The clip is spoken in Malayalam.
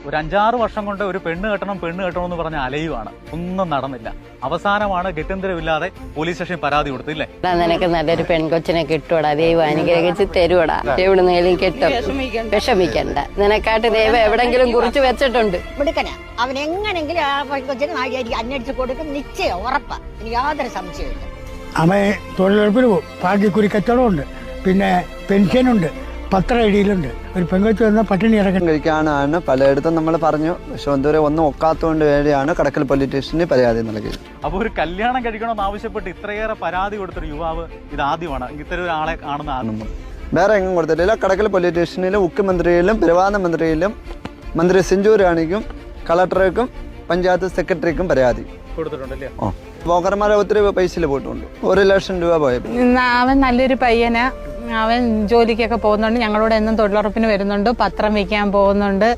ഒരു 5-6 വർഷം കൊണ്ട് ഒരു പെണ്ണ് കെട്ടണം എന്ന് പറഞ്ഞ അലയുവാണ്. ഒന്നും നടന്നില്ല. അവസാനമാണ് ഗത്യന്തരമില്ലാതെ പോലീസ് സ്റ്റേഷനിൽ പരാതി കൊടുത്തില്ലേ? നിനക്ക് നല്ലൊരു പെൺകൊച്ചിനെ കിട്ടുവടാ, ദൈവം അനുഗ്രഹിച്ച് തരുവടാ, എവിടുന്നേലും കിട്ടും, വിഷമിക്കണ്ട. നിനക്കായിട്ട് ദൈവം എവിടെങ്കിലും കുറിച്ച് വെച്ചിട്ടുണ്ട്. അവൻ എങ്ങനെങ്കിലും ആ പെൺകൊച്ചിനെ അന്വേഷിച്ച് കൊടുക്കും, നിശ്ചയം, ഉറപ്പാ, എനിക്ക് യാതൊരു സംശയമില്ല. അവൻ തൊഴിലുറപ്പിന് പോകും, ഭാഗ്യക്കുറി കച്ചവടമുണ്ട്, പിന്നെ പെൻഷനുണ്ട്, പത്ര ഐഡിയിലുണ്ട്. ഒരു പെങ്കൊച്ച് വന്നാൽ പട്ടിണി ഇറക്കാൻ കഴിക്കാനാണ് പലയിടത്തും നമ്മൾ പറഞ്ഞു. പക്ഷെ എന്തോരം ഒന്നും ഒക്കാത്തതുകൊണ്ട് വേണ്ടിയാണ് കടക്കൽ പോലീസ് സ്റ്റേഷനിൽ പരാതി നൽകിയത്. അപ്പോൾ ഒരു കല്യാണം കഴിക്കണമെന്ന് ആവശ്യപ്പെട്ട് ഇത്രയേറെ പരാതി കൊടുത്തൊരു യുവാവ് ഇതാദ്യമാണ്. ഇത്തരം ഒരാളെ കാണുന്ന വേറെ എങ്ങും കൊടുത്തിട്ടില്ല. കടക്കൽ പോലീസ് സ്റ്റേഷനിലും മുഖ്യമന്ത്രിയിലും പ്രധാനമന്ത്രിയിലും മന്ത്രി സെഞ്ചൂരാണിക്കും കളക്ടർക്കും പഞ്ചായത്ത് സെക്രട്ടറിക്കും പരാതി കൊടുത്തിട്ടുണ്ടല്ലേ? ബ്രോക്കർമാരെ ഒത്തിരി പൈസയിൽ പോയിട്ടുണ്ട്. 1 ലക്ഷം രൂപ പോയത്. അവൻ നല്ലൊരു പയ്യനാ, അവൻ ജോലിക്കൊക്കെ പോകുന്നുണ്ട്, ഞങ്ങളോട് എന്നും തൊഴിലുറപ്പിന് വരുന്നുണ്ട്, പത്രം വയ്ക്കാൻ പോകുന്നുണ്ട്,